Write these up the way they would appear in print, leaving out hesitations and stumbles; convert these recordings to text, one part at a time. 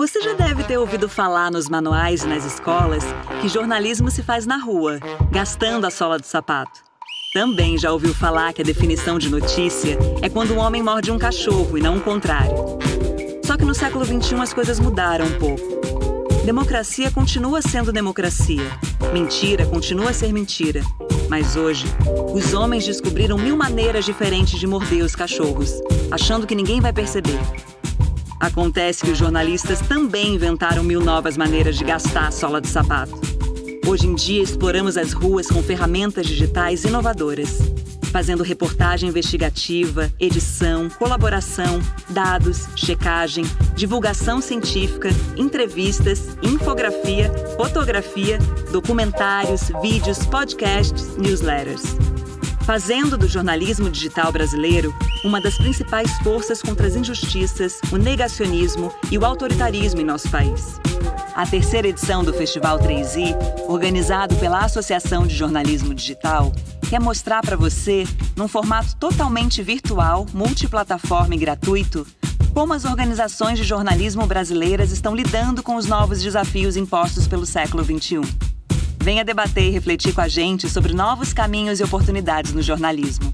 Você já deve ter ouvido falar nos manuais e nas escolas que jornalismo se faz na rua, gastando a sola do sapato. Também já ouviu falar que a definição de notícia é quando um homem morde um cachorro e não o contrário. Só que no século XXI as coisas mudaram um pouco. Democracia continua sendo democracia. Mentira continua a ser mentira. Mas hoje, os homens descobriram 1000 maneiras diferentes de morder os cachorros, achando que ninguém vai perceber. Acontece que os jornalistas também inventaram 1000 novas maneiras de gastar a sola do sapato. Hoje em dia, exploramos as ruas com ferramentas digitais inovadoras, fazendo reportagem investigativa, edição, colaboração, dados, checagem, divulgação científica, entrevistas, infografia, fotografia, documentários, vídeos, podcasts, newsletters. Fazendo do jornalismo digital brasileiro uma das principais forças contra as injustiças, o negacionismo e o autoritarismo em nosso país. A terceira edição do Festival 3i, organizado pela Associação de Jornalismo Digital, quer mostrar para você, num formato totalmente virtual, multiplataforma e gratuito, como as organizações de jornalismo brasileiras estão lidando com os novos desafios impostos pelo século XXI. Venha debater e refletir com a gente sobre novos caminhos e oportunidades no jornalismo.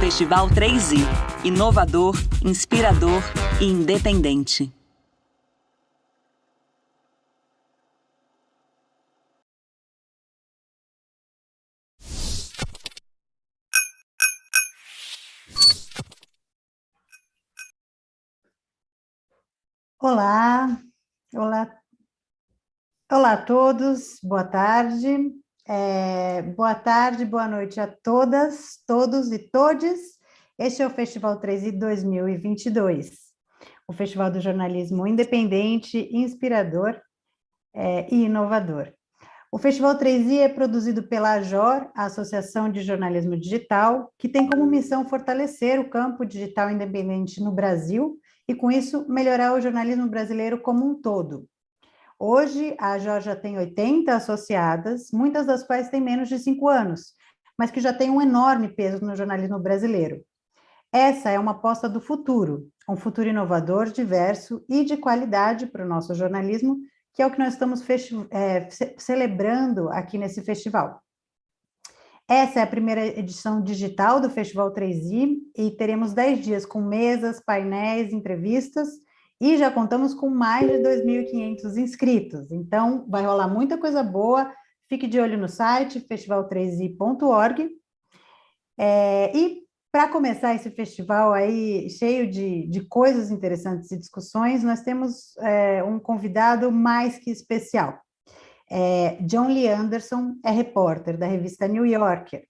Festival 3i, inovador, inspirador e independente. Olá, olá, olá a todos, boa tarde. Boa tarde, boa noite a todas, todos e todes. Este é o Festival 3i 2022, o Festival do Jornalismo Independente, Inspirador e Inovador. O Festival 3i é produzido pela AJOR, a Associação de Jornalismo Digital, que tem como missão fortalecer o campo digital independente no Brasil e, com isso, melhorar o jornalismo brasileiro como um todo. Hoje, a AJOR já tem 80 associadas, muitas das quais têm menos de 5 anos, mas que já têm um enorme peso no jornalismo brasileiro. Essa é uma aposta do futuro, um futuro inovador, diverso e de qualidade para o nosso jornalismo, que é o que nós estamos celebrando aqui nesse festival. Essa é a primeira edição digital do Festival 3i e teremos 10 dias com mesas, painéis, entrevistas e já contamos com mais de 2.500 inscritos. Então, vai rolar muita coisa boa. Fique de olho no site festival3i.org. E para começar esse festival aí cheio de coisas interessantes e discussões, nós temos um convidado mais que especial. Jon Lee Anderson é repórter da revista New Yorker.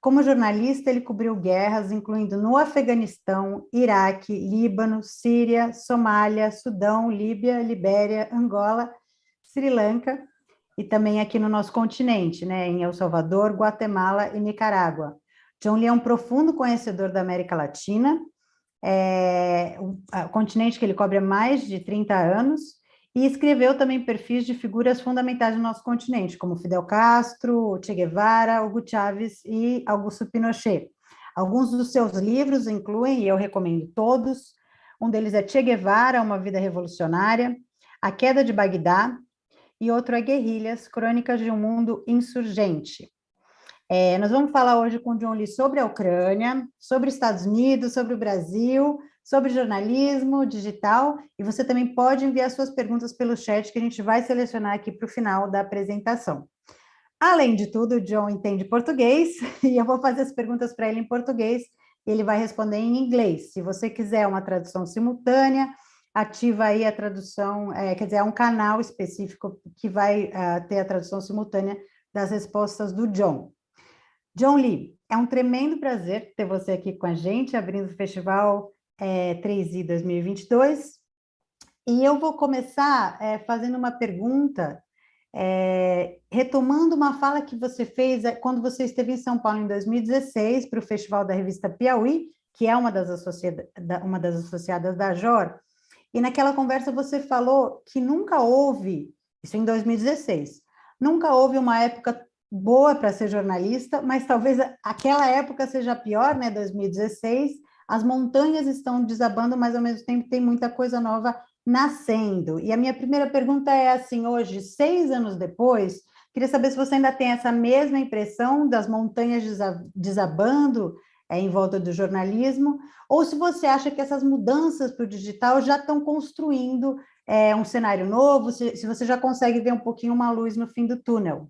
Como jornalista, ele cobriu guerras, incluindo no Afeganistão, Iraque, Líbano, Síria, Somália, Sudão, Líbia, Libéria, Angola, Sri Lanka e também aqui no nosso continente, né, em El Salvador, Guatemala e Nicarágua. Jon Lee é um profundo conhecedor da América Latina, o continente que ele cobre há mais de 30 anos, e escreveu também perfis de figuras fundamentais do nosso continente, como Fidel Castro, Che Guevara, Hugo Chávez e Augusto Pinochet. Alguns dos seus livros incluem, e eu recomendo todos, um deles é Che Guevara, Uma Vida Revolucionária, A Queda de Bagdá, e outro é Guerrilhas, Crônicas de um Mundo Insurgente. Nós vamos falar hoje com o Jon Lee sobre a Ucrânia, sobre os Estados Unidos, sobre o Brasil, sobre jornalismo digital, e você também pode enviar suas perguntas pelo chat que a gente vai selecionar aqui para o final da apresentação. Além de tudo, o Jon entende português, e eu vou fazer as perguntas para ele em português, e ele vai responder em inglês. Se você quiser uma tradução simultânea, ativa aí a tradução, quer dizer, é um canal específico que vai ter a tradução simultânea das respostas do Jon. Jon Lee, é um tremendo prazer ter você aqui com a gente, abrindo o Festival 3i 2022, e eu vou começar fazendo uma pergunta, retomando uma fala que você fez quando você esteve em São Paulo em 2016 para o Festival da revista Piauí, que é uma das associadas da JOR, e naquela conversa você falou que nunca houve, isso em 2016, nunca houve uma época boa para ser jornalista, mas talvez aquela época seja pior, né, 2016, as montanhas estão desabando, mas ao mesmo tempo tem muita coisa nova nascendo. E a minha primeira pergunta é assim, hoje, 6 anos depois, queria saber se você ainda tem essa mesma impressão das montanhas desabando em volta do jornalismo, ou se você acha que essas mudanças para o digital já estão construindo um cenário novo, se você já consegue ver um pouquinho uma luz no fim do túnel.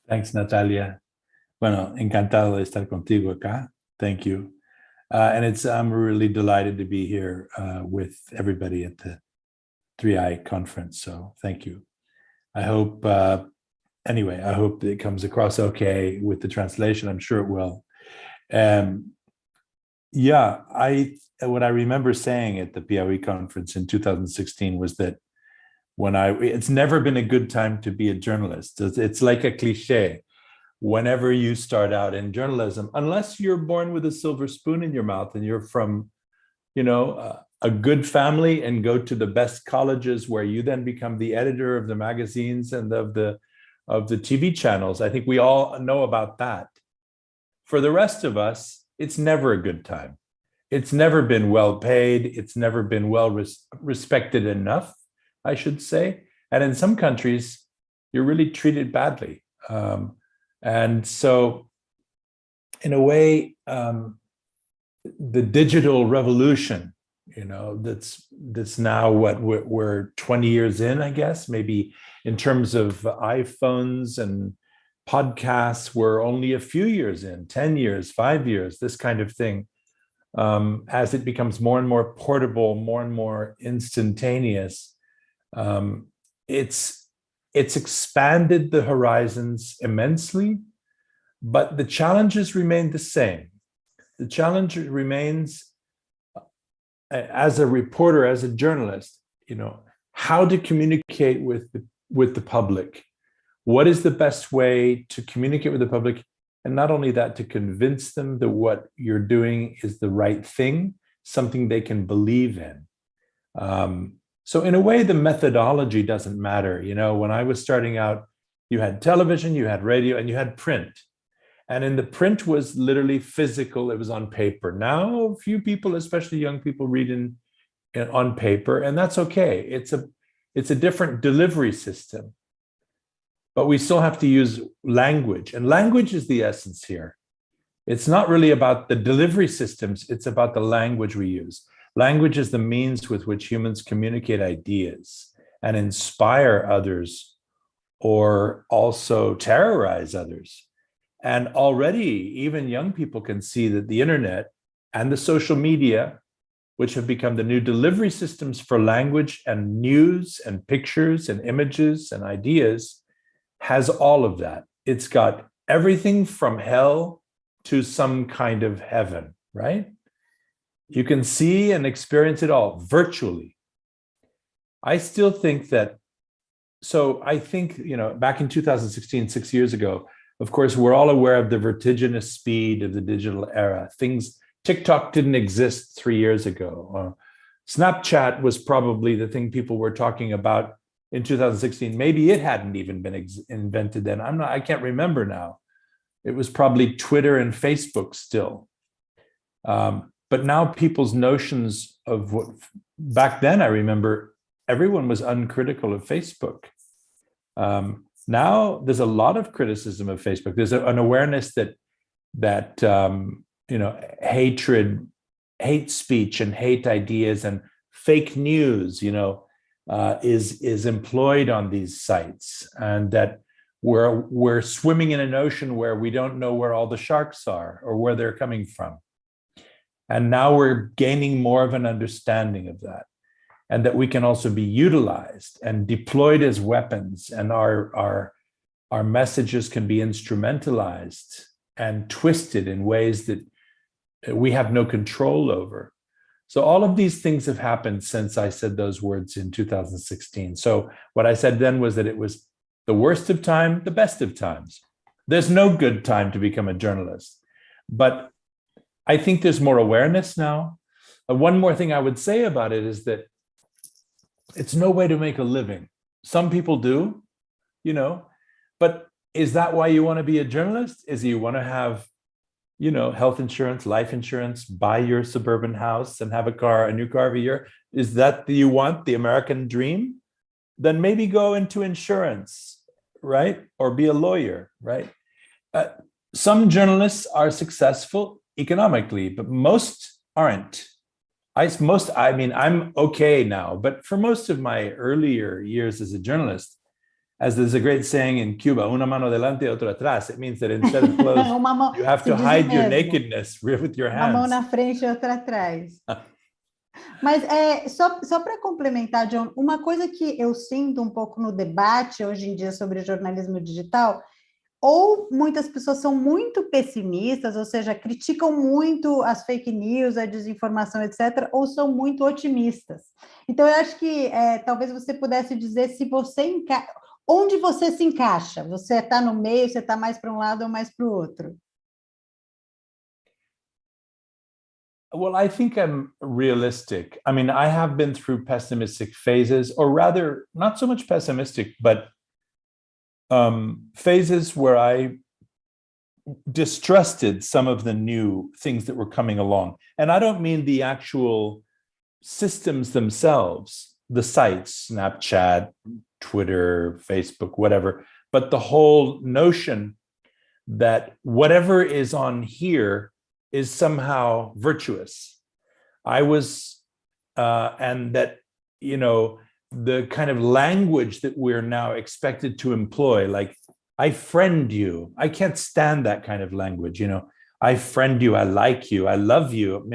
Thanks, Natalia. Bueno, encantado de estar contigo acá. Thank you. I'm really delighted to be here with everybody at the 3i conference. So thank you. I hope, I hope it comes across okay with the translation. I'm sure it will. What I remember saying at the PIE conference in 2016 was that it's never been a good time to be a journalist. It's like a cliche. Whenever you start out in journalism, unless you're born with a silver spoon in your mouth and you're from, a good family and go to the best colleges where you then become the editor of the magazines and of the TV channels. I think we all know about that. For the rest of us, it's never a good time. It's never been well paid. It's never been well respected enough, I should say. And in some countries, you're really treated badly. And so, in a way, the digital revolution, that's now what we're 20 years in, I guess, maybe in terms of iPhones and podcasts, we're only a few years in, 10 years, 5 years, this kind of thing. As it becomes more and more portable, more and more instantaneous, it's expanded the horizons immensely, but the challenges remain the same. The challenge remains, as a reporter, as a journalist, how to communicate with the public. What is the best way to communicate with the public? And not only that, to convince them that what you're doing is the right thing, something they can believe in. So in a way, the methodology doesn't matter. When I was starting out, you had television, you had radio, and you had print. And in the print was literally physical, it was on paper. Now, a few people, especially young people, read on paper, and that's okay. It's a different delivery system. But we still have to use language, and language is the essence here. It's not really about the delivery systems, it's about the language we use. Language is the means with which humans communicate ideas and inspire others, or also terrorize others. And already, even young people can see that the internet and the social media, which have become the new delivery systems for language and news and pictures and images and ideas, has all of that. It's got everything from hell to some kind of heaven, right? You can see and experience it all virtually. I still think that, back in 2016, 6 years ago, of course, we're all aware of the vertiginous speed of the digital era. TikTok didn't exist 3 years ago. Snapchat was probably the thing people were talking about in 2016. Maybe it hadn't even been invented then. I can't remember now. It was probably Twitter and Facebook still. But now people's notions of what, back then I remember everyone was uncritical of Facebook. Now there's a lot of criticism of Facebook. There's an awareness that hate speech and hate ideas and fake news, is employed on these sites, and that we're swimming in an ocean where we don't know where all the sharks are or where they're coming from. And now we're gaining more of an understanding of that, and that we can also be utilized and deployed as weapons, and our messages can be instrumentalized and twisted in ways that we have no control over. So all of these things have happened since I said those words in 2016. So what I said then was that it was the worst of time, the best of times. There's no good time to become a journalist, but I think there's more awareness now. One more thing I would say about it is that it's no way to make a living. Some people do, but is that why you want to be a journalist? Is you want to have health insurance, life insurance, buy your suburban house and have a new car every year. Is that you want the American dream? Then maybe go into insurance, right? Or be a lawyer, right? Some journalists are successful economically, but most aren't. I'm okay now, but for most of my earlier years as a journalist, as there's a great saying in Cuba, una mano delante, otra atrás. It means that instead of clothes, you have to hide your nakedness with your hands. Uma mão na frente e outra atrás. Mas só para complementar, John, uma coisa que eu sinto um pouco no debate hoje em dia sobre jornalismo digital, ou muitas pessoas são muito pessimistas, ou seja, criticam muito as fake news, a desinformação, etc., ou são muito otimistas. Então, eu acho que talvez você pudesse dizer se você onde você se encaixa. Você está no meio, você está mais para um lado ou mais para o outro? Well, I think I'm realistic. I mean, I have been through pessimistic phases, or rather, not so much pessimistic, but phases where I distrusted some of the new things that were coming along. And I don't mean the actual systems themselves, the sites, Snapchat, Twitter, Facebook, whatever, but the whole notion that whatever is on here is somehow virtuous. And that, the kind of language that we're now expected to employ, like, I friend you. I can't stand that kind of language, I friend you, I like you, I love you,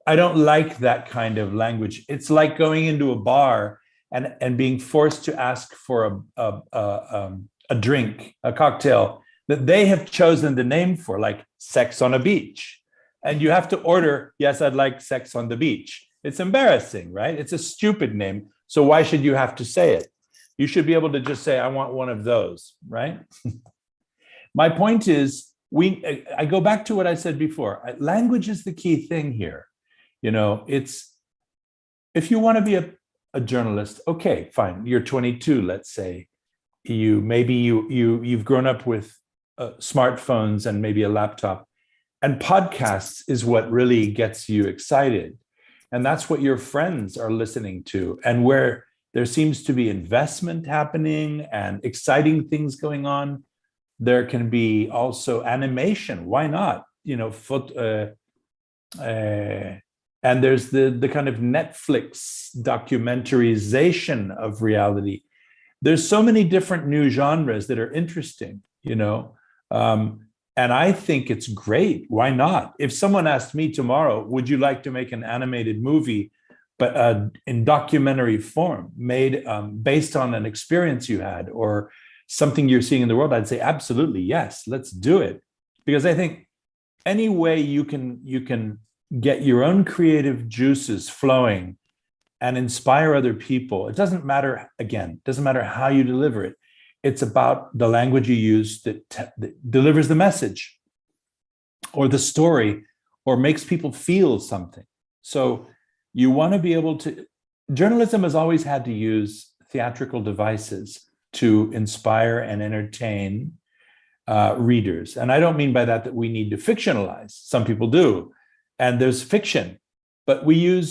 I don't like that kind of language. It's like going into a bar and being forced to ask for a drink, a cocktail that they have chosen the name for, like sex on a beach. And you have to order, yes, I'd like sex on the beach. It's embarrassing, right? It's a stupid name. So why should you have to say it? You should be able to just say, I want one of those, right? My point is, I go back to what I said before. Language is the key thing here. It's, if you want to be a journalist, okay, fine. You're 22, let's say. You've grown up with smartphones and maybe a laptop. And podcasts is what really gets you excited. And that's what your friends are listening to, and where there seems to be investment happening and exciting things going on. There can be also animation. Why not? And there's the kind of Netflix documentarization of reality. There's so many different new genres that are interesting, and I think it's great. Why not? If someone asked me tomorrow, would you like to make an animated movie, but in documentary form, made based on an experience you had or something you're seeing in the world, I'd say absolutely yes, let's do it. Because I think any way you can get your own creative juices flowing and inspire other people, it doesn't matter how you deliver it. It's about the language you use that delivers the message or the story or makes people feel something. So you want to be able to, journalism has always had to use theatrical devices to inspire and entertain readers. And I don't mean by that we need to fictionalize. Some people do. And there's fiction, but we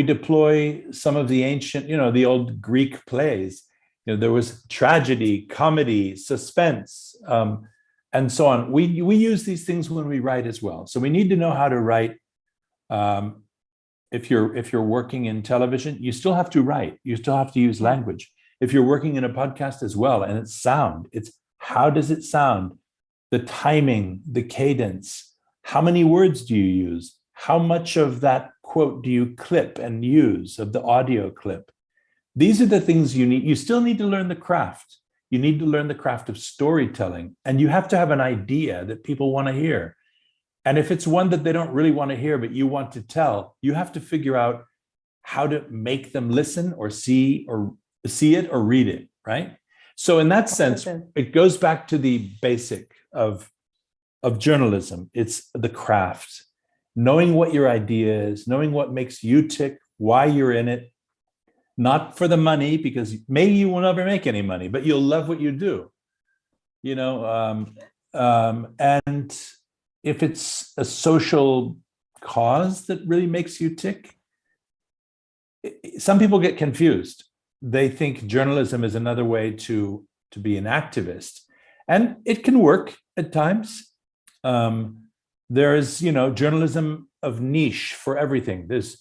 deploy some of the ancient, the old Greek plays. There was tragedy, comedy, suspense, and so on. We use these things when we write as well. So we need to know how to write. If you're working in television, you still have to write. You still have to use language. If you're working in a podcast as well, and it's sound, it's how does it sound? The timing, the cadence. How many words do you use? How much of that quote do you clip and use of the audio clip? These are the things you need. You still need to learn the craft. You need to learn the craft of storytelling, and you have to have an idea that people want to hear. And if it's one that they don't really want to hear, but you want to tell, you have to figure out how to make them listen or see it or read it, right? So in that sense, it goes back to the basic of journalism. It's the craft, knowing what your idea is, knowing what makes you tick, why you're in it, not for the money, because maybe you will never make any money, but you'll love what you do. And if it's a social cause that really makes you tick, some people get confused. They think journalism is another way to be an activist. And it can work at times. There is, journalism of niche for everything. There's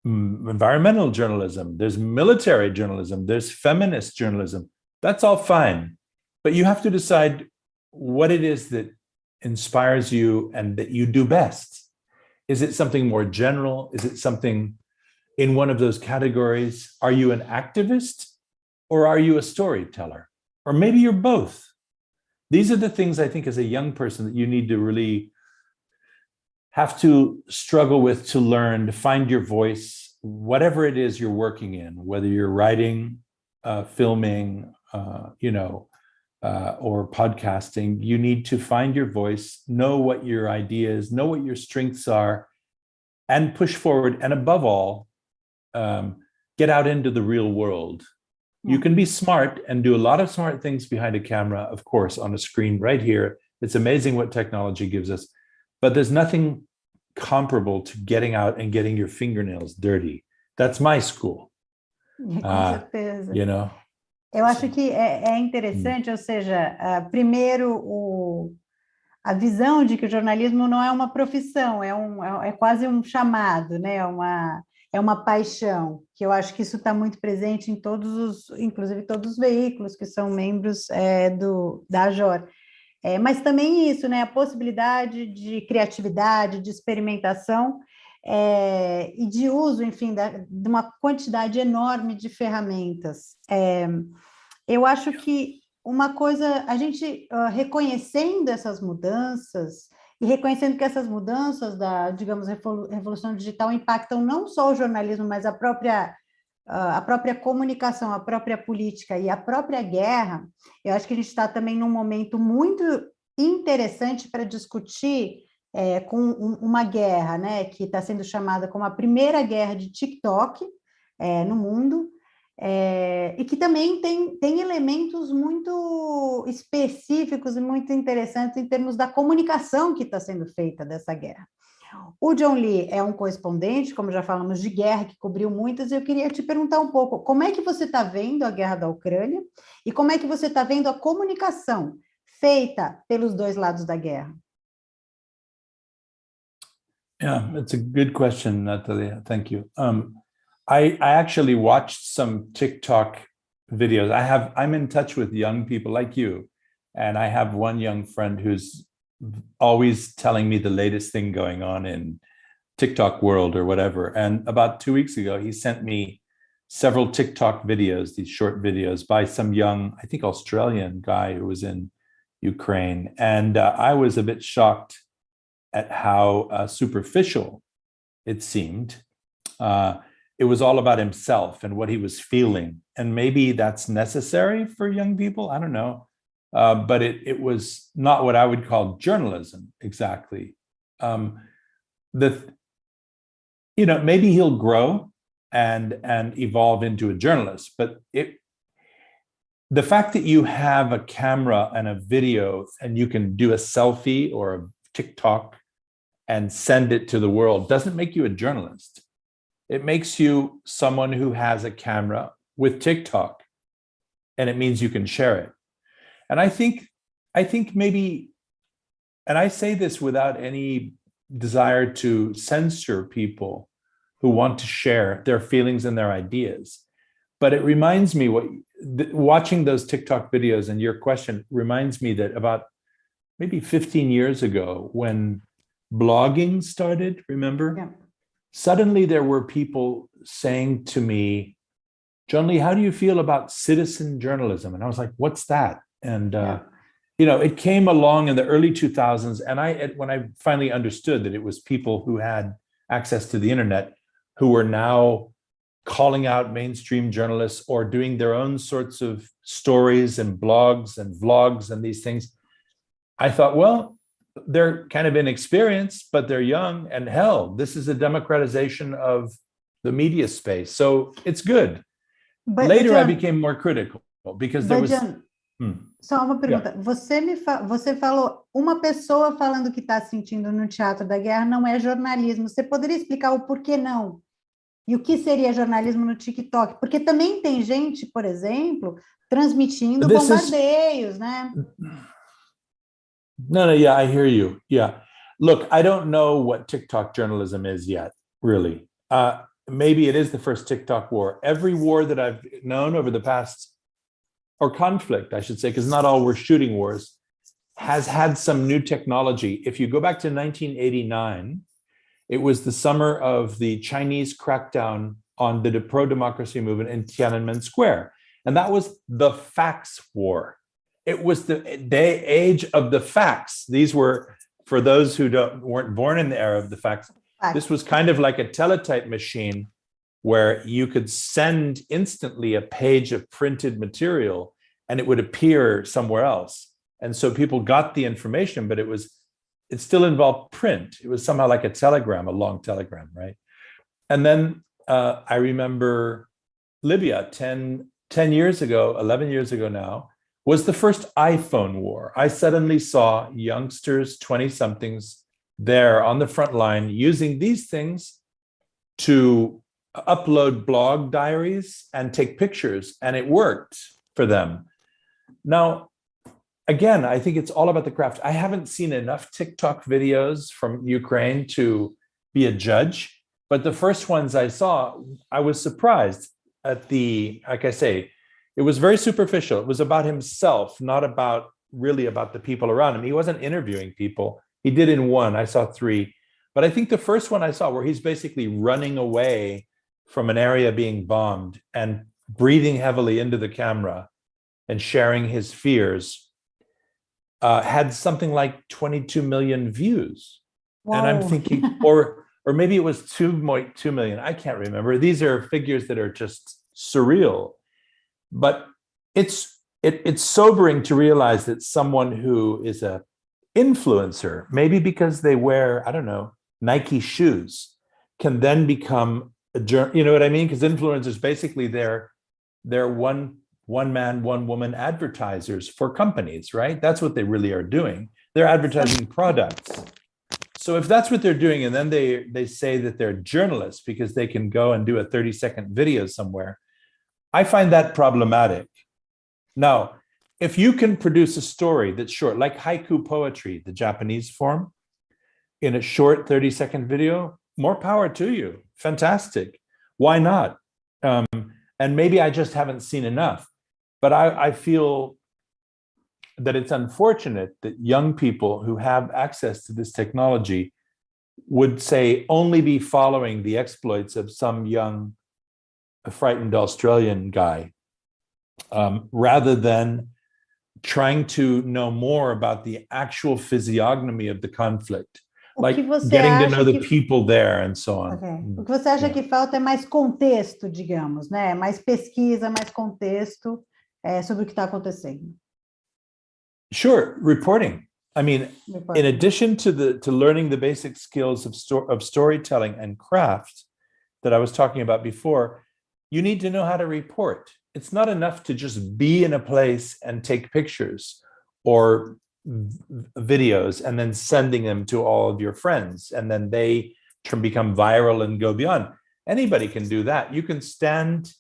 environmental journalism, there's military journalism, there's feminist journalism. That's all fine. But you have to decide what it is that inspires you and that you do best. Is it something more general? Is it something in one of those categories? Are you an activist or are you a storyteller? Or maybe you're both. These are the things I think as a young person that you need to really have to struggle with, to learn, to find your voice, whatever it is you're working in, whether you're writing, filming, or podcasting. You need to find your voice, know what your ideas, know what your strengths are, and push forward. And above all, get out into the real world. You can be smart and do a lot of smart things behind a camera, of course, on a screen right here. It's amazing what technology gives us, but there's nothing comparable to getting out and getting your fingernails dirty. That's my school. Com certeza. Eu acho que é interessante, ou seja, primeiro a visão de que o jornalismo não é uma profissão, é quase um chamado, né? É uma paixão, que eu acho que isso está muito presente em inclusive todos os veículos que são membros da AJOR. Mas também isso, né? A possibilidade de criatividade, de experimentação e de uso, enfim, de uma quantidade enorme de ferramentas. Eu acho que uma coisa, a gente reconhecendo essas mudanças e reconhecendo que essas mudanças da, digamos, revolução digital impactam não só o jornalismo, mas a própria comunicação, a própria política e a própria guerra, eu acho que a gente está também num momento muito interessante para discutir com uma guerra, né, que está sendo chamada como a primeira guerra de TikTok no mundo, e que também tem elementos muito específicos e muito interessantes em termos da comunicação que está sendo feita dessa guerra. O Jon Lee é um correspondente, como já falamos, de guerra, que cobriu muitas, e eu queria te perguntar um pouco, como é que você está vendo a guerra da Ucrânia e como é que você está vendo a comunicação feita pelos dois lados da guerra? Yeah, it's a good question, Natalia. Thank you. I actually watched some TikTok videos. I'm in touch with young people like you, and I have one young friend who's always telling me the latest thing going on in TikTok world or whatever. And about 2 weeks ago, he sent me several TikTok videos, these short videos by some young, I think Australian guy who was in Ukraine. And I was a bit shocked at how superficial it seemed. It was all about himself and what he was feeling. And maybe that's necessary for young people, I don't know. But it was not what I would call journalism exactly. Maybe he'll grow and evolve into a journalist, but the fact that you have a camera and a video and you can do a selfie or a TikTok and send it to the world doesn't make you a journalist. It makes you someone who has a camera with TikTok, and it means you can share it. And I think maybe, and I say this without any desire to censor people who want to share their feelings and their ideas, but it reminds me watching those TikTok videos and your question reminds me that about maybe 15 years ago when blogging started, remember? Yeah. Suddenly there were people saying to me, Jon Lee, how do you feel about citizen journalism? And I was like, what's that? And, it came along in the early 2000s. And when I finally understood that it was people who had access to the internet who were now calling out mainstream journalists or doing their own sorts of stories and blogs and vlogs and these things, I thought, well, they're kind of inexperienced, but they're young. And hell, this is a democratization of the media space. So it's good. But later, I became more critical because there was... Só uma pergunta. Você falou, uma pessoa falando que está sentindo no teatro da guerra não é jornalismo. Você poderia explicar o porquê não? E o que seria jornalismo no TikTok? Porque também tem gente, por exemplo, transmitindo bombardeios, né? No, yeah, I hear you. Yeah. Look, I don't know what TikTok journalism is yet, really. Maybe it is the first TikTok war. Every war that I've known over the past, or conflict, I should say, because not all were shooting wars, has had some new technology. If you go back to 1989, it was the summer of the Chinese crackdown on the pro-democracy movement in Tiananmen Square. And that was the fax war. It was the age of the fax. These were, for those who weren't born in the era of the fax, this was kind of like a teletype machine where you could send instantly a page of printed material and it would appear somewhere else. And so people got the information, but it still involved print. It was somehow like a telegram, a long telegram, right? And then I remember Libya 10 years ago, 11 years ago now, was the first iPhone war. I suddenly saw youngsters, 20-somethings, there on the front line using these things to upload blog diaries and take pictures, and it worked for them. Now, again, I think it's all about the craft. I haven't seen enough TikTok videos from Ukraine to be a judge, but the first ones I saw, I was surprised at like I say, it was very superficial. It was about himself, not really about the people around him. He wasn't interviewing people. He did in one, I saw 3. But I think the first one I saw where he's basically running away from an area being bombed and breathing heavily into the camera and sharing his fears had something like 22 million views. Whoa. And I'm thinking, or maybe it was 2 million. I can't remember. These are figures that are just surreal. But it's sobering to realize that someone who is a influencer, maybe because they wear, I don't know, Nike shoes, can then become you know what I mean? Because influencers, basically they're one man, one woman advertisers for companies, right? That's what they really are doing. They're advertising products. So if that's what they're doing, and then they say that they're journalists because they can go and do a 30-second video somewhere, I find that problematic. Now, if you can produce a story that's short, like haiku poetry, the Japanese form, in a short 30-second video, more power to you. Fantastic. Why not? And maybe I just haven't seen enough. But I feel that it's unfortunate that young people who have access to this technology would, say, only be following the exploits of some young, frightened Australian guy, rather than trying to know more about the actual physiognomy of the conflict, like getting to know the people there and so on. Okay. O que você acha que falta é mais contexto, digamos, né? Mais pesquisa, mais contexto sobre o que está acontecendo. Sure, reporting. I mean, in addition to learning the basic skills of storytelling and craft that I was talking about before, you need to know how to report. It's not enough to just be in a place and take pictures or videos and then sending them to all of your friends, and then they can become viral and go beyond. Anybody can do that. You can stand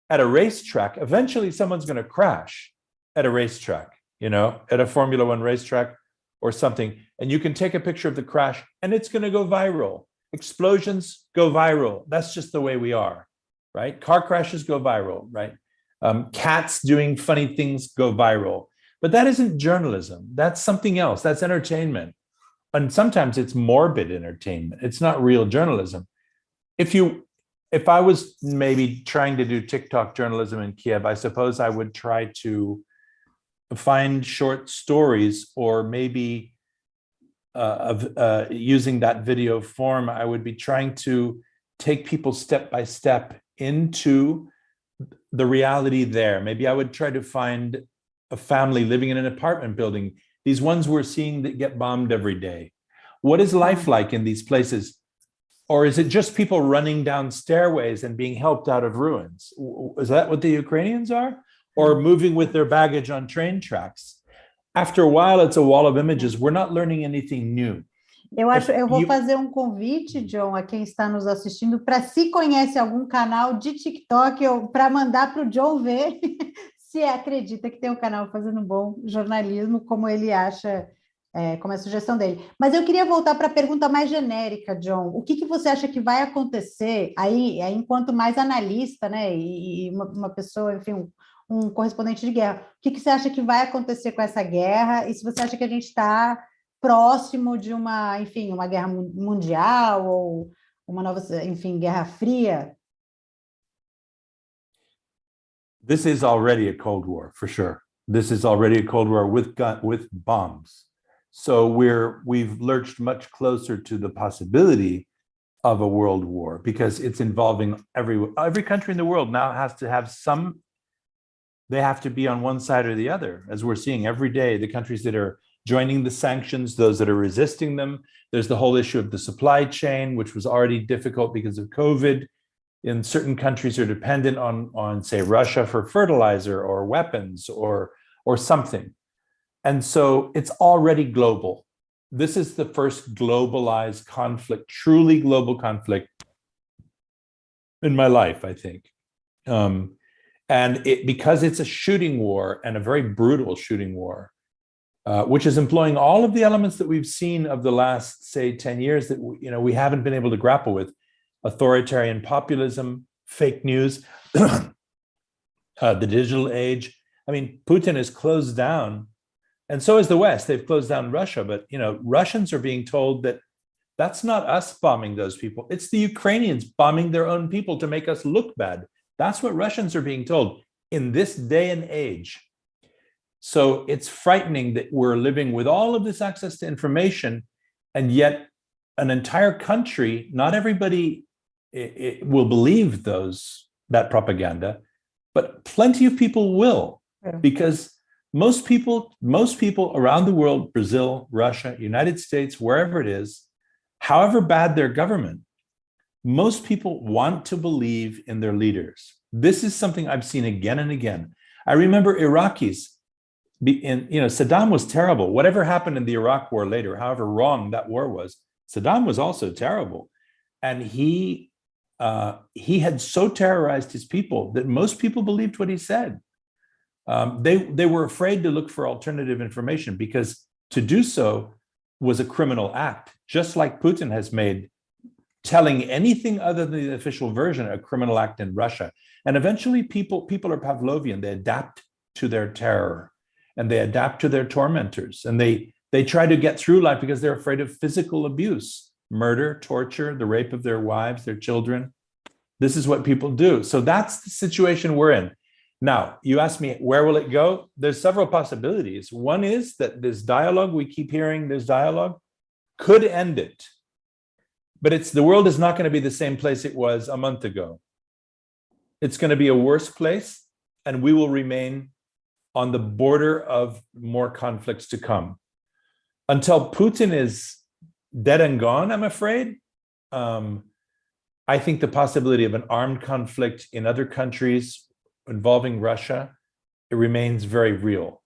at a racetrack. Eventually, someone's going to crash at a racetrack, you know, at a Formula One racetrack or something, and you can take a picture of the crash and it's going to go viral. Explosions go viral. That's just the way we are, right? Car crashes go viral, right? Cats doing funny things go viral. But that isn't journalism. That's something else. That's entertainment. And sometimes it's morbid entertainment. It's not real journalism. If I was maybe trying to do TikTok journalism in Kiev, I suppose I would try to find short stories, or maybe using that video form, I would be trying to take people step by step into the reality there. Maybe I would try to find a family living in an apartment building, these ones we're seeing that get bombed every day. What is life like in these places? Or is it just people running down stairways and being helped out of ruins? Is that what the Ukrainians are? or moving with their baggage on train tracks. After a while, it's a wall of images. We're not learning anything new. Eu vou fazer um convite, Jon, a quem está nos assistindo, para se conhece algum canal de TikTok, para mandar para o Jon ver se acredita que tem um canal fazendo bom jornalismo, como ele acha, como é a sugestão dele. Mas eu queria voltar para a pergunta mais genérica, Jon. O que você acha que vai acontecer aí enquanto mais analista, né, e uma pessoa, enfim, um correspondente de guerra, o que você acha que vai acontecer com essa guerra? E se você acha que a gente está próximo de uma guerra mundial ou uma nova, enfim, guerra fria? This is already a Cold War, for sure. This is already a Cold War with bombs. So we've lurched much closer to the possibility of a world war because it's involving every country in the world now has to have they have to be on one side or the other, as we're seeing every day, the countries that are joining the sanctions, those that are resisting them. There's the whole issue of the supply chain, which was already difficult because of COVID. In certain countries are dependent on say, Russia for fertilizer or weapons or something. And so it's already global. This is the first globalized conflict, truly global conflict in my life, I think. And because it's a shooting war and a very brutal shooting war, which is employing all of the elements that we've seen of the last, say, 10 years that we haven't been able to grapple with: authoritarian populism, fake news, the digital age. I mean, Putin has closed down, and so is the West. They've closed down Russia, but Russians are being told that that's not us bombing those people. It's the Ukrainians bombing their own people to make us look bad. That's what Russians are being told in this day and age. So it's frightening that we're living with all of this access to information, and yet an entire country, not everybody will believe that propaganda, but plenty of people will, because most people around the world, Brazil, Russia, United States, wherever it is, however bad their government, most people want to believe in their leaders. This is something I've seen again and again. I remember Iraqis. Saddam was terrible. Whatever happened in the Iraq war later, however wrong that war was, Saddam was also terrible. And he had so terrorized his people that most people believed what he said. They were afraid to look for alternative information because to do so was a criminal act, just like Putin has made telling anything other than the official version a criminal act in Russia. And eventually people are Pavlovian. They adapt to their terror and they adapt to their tormentors, and they try to get through life because they're afraid of physical abuse, murder, torture, the rape of their wives, their children. This is what people do. So that's the situation we're in. Now, you asked me, where will it go? There's several possibilities. One is that this dialogue, we keep hearing this dialogue, could end it. But the world is not going to be the same place it was a month ago. It's going to be a worse place, and we will remain on the border of more conflicts to come. Until Putin is dead and gone, I'm afraid, I think the possibility of an armed conflict in other countries involving Russia, it remains very real.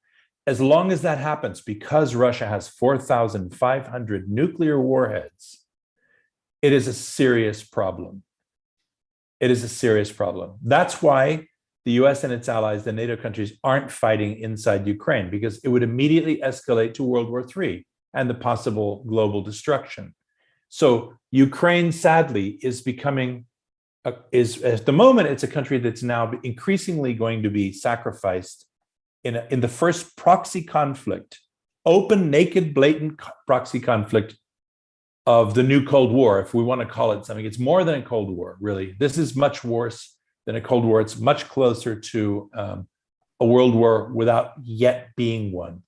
As long as that happens, because Russia has 4,500 nuclear warheads, it is a serious problem. It is a serious problem. That's why the US and its allies, the NATO countries, aren't fighting inside Ukraine, because it would immediately escalate to World War III and the possible global destruction. So Ukraine, sadly, is at the moment, it's a country that's now increasingly going to be sacrificed in the first proxy conflict, open, naked, blatant proxy conflict of the new Cold War, if we want to call it something. It's more than a Cold War, really. This is much worse than a Cold War. It's much closer to a world war without yet being one.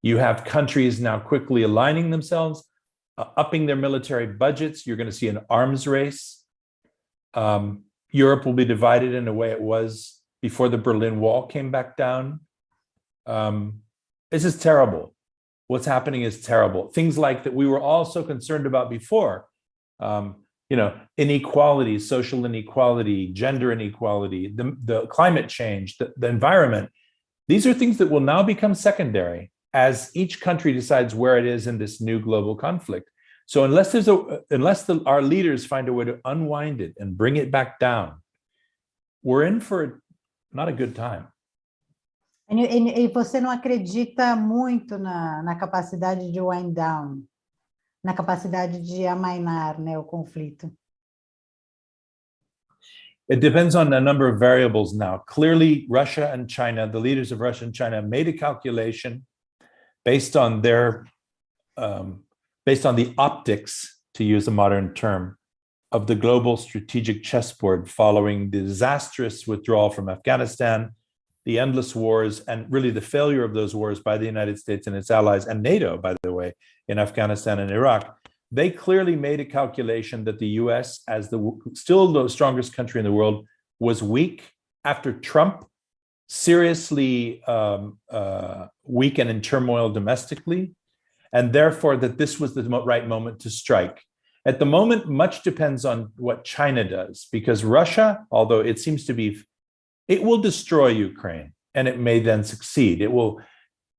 You have countries now quickly aligning themselves, upping their military budgets. You're going to see an arms race. Europe will be divided in a way it was before the Berlin Wall came back down. This is terrible. What's happening is terrible. Things like that we were all so concerned about before. inequality, social inequality, gender inequality, the climate change, the environment. These are things that will now become secondary as each country decides where it is in this new global conflict. So unless our leaders find a way to unwind it and bring it back down, we're in for not a good time. E você não acredita muito na capacidade de wind down, na capacidade de amainar, né, o conflito? It depends on a number of variables now. Clearly, Russia and China, the leaders of Russia and China, made a calculation based on the optics, to use a modern term, of the global strategic chessboard following the disastrous withdrawal from Afghanistan, the endless wars, and really the failure of those wars by the United States and its allies, and NATO, by the way, in Afghanistan and Iraq. They clearly made a calculation that the US, as still the strongest country in the world, was weak after Trump, seriously weak and in turmoil domestically, and therefore that this was the right moment to strike. At the moment, much depends on what China does, because Russia, although it seems to be, it will destroy Ukraine, and it may then succeed.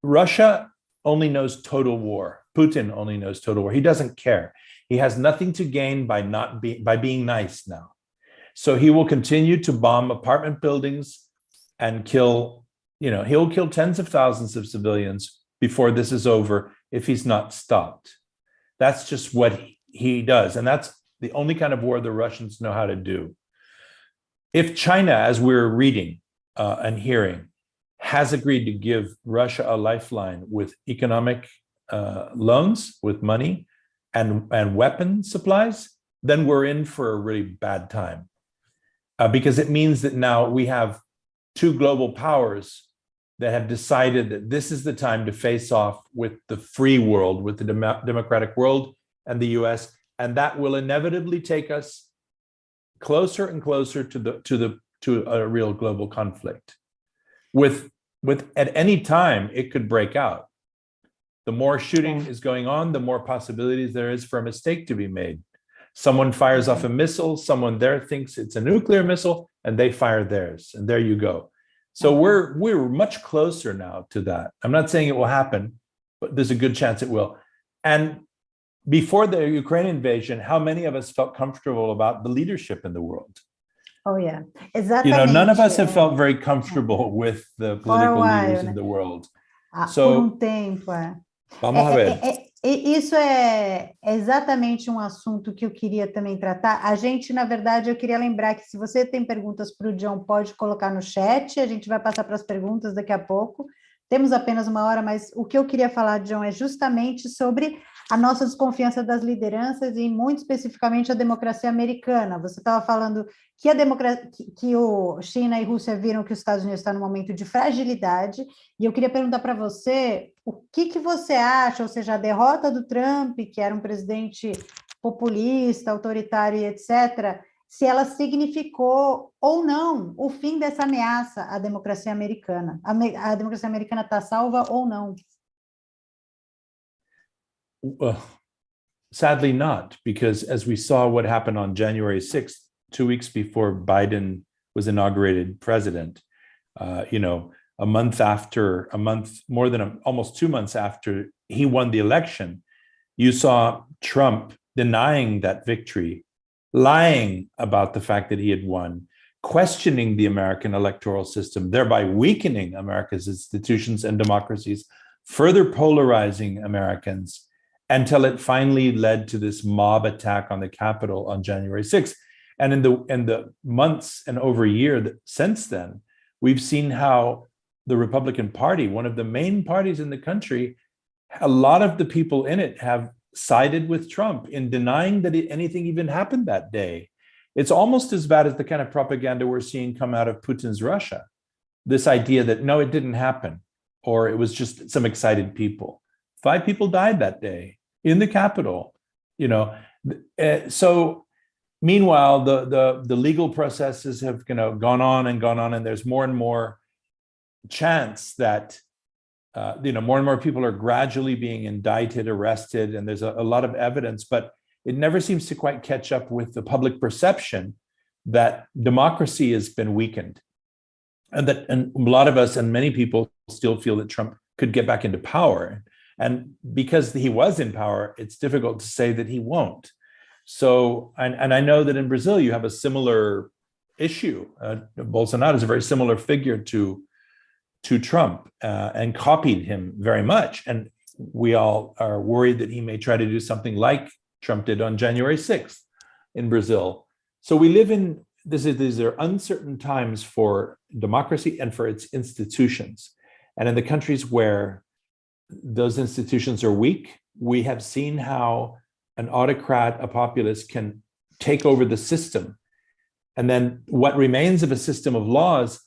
Russia only knows total war. Putin only knows total war. He doesn't care. He has nothing to gain by being nice now. So he will continue to bomb apartment buildings and kill, he'll kill tens of thousands of civilians before this is over if he's not stopped. That's just what he does. And that's the only kind of war the Russians know how to do. If China, as we're reading and hearing, has agreed to give Russia a lifeline with economic loans, with money and weapon supplies, then we're in for a really bad time. Because it means that now we have two global powers that have decided that this is the time to face off with the free world, with the democratic world and the US, and that will inevitably take us closer and closer to a real global conflict. With at any time it could break out. The more shooting is going on, the more possibilities there is for a mistake to be made. Someone fires off a missile, someone there thinks it's a nuclear missile, and they fire theirs, and there you go. So we're much closer now to that. I'm not saying it will happen, but there's a good chance it will. And before the Ukraine invasion, how many of us felt comfortable about the leadership in the world? Oh, yeah. Exatamente. None of us have felt very comfortable with the political leaders in the world. So, por tempo, Vamos a ver. Isso é exatamente um assunto que eu queria também tratar. A gente, na verdade, eu queria lembrar que se você tem perguntas para o Jon, pode colocar no chat, a gente vai passar para as perguntas daqui a pouco. Temos apenas uma hora, mas o que eu queria falar, Jon, é justamente sobre a nossa desconfiança das lideranças e, muito especificamente, a democracia americana. Você estava falando que o China e Rússia viram que os Estados Unidos estão num momento de fragilidade, e eu queria perguntar para você o que você acha, ou seja, a derrota do Trump, que era um presidente populista, autoritário e etc., se ela significou ou não o fim dessa ameaça à democracia americana. A democracia americana está salva ou não? Sadly not, because as we saw what happened on January 6th, 2 weeks before Biden was inaugurated president, almost 2 months after he won the election, you saw Trump denying that victory, lying about the fact that he had won, questioning the American electoral system, thereby weakening America's institutions and democracies, further polarizing Americans, until it finally led to this mob attack on the Capitol on January 6th. And in the months and over a year since then, we've seen how the Republican Party, one of the main parties in the country, a lot of the people in it have sided with Trump in denying that anything even happened that day. It's almost as bad as the kind of propaganda we're seeing come out of Putin's Russia. This idea that, no, it didn't happen, or it was just some excited people. 5 people died that day in the Capitol, So meanwhile, the legal processes have gone on, and there's more and more chance that more and more people are gradually being indicted, arrested, and there's a lot of evidence. But it never seems to quite catch up with the public perception that democracy has been weakened. And a lot of us and many people still feel that Trump could get back into power. And because he was in power, it's difficult to say that he won't. So, and I know that in Brazil, you have a similar issue. Bolsonaro is a very similar figure to Trump and copied him very much. And we all are worried that he may try to do something like Trump did on January 6th in Brazil. So we live in, these are uncertain times for democracy and for its institutions. And in the countries where those institutions are weak, we have seen how an autocrat, a populist, can take over the system. And then what remains of a system of laws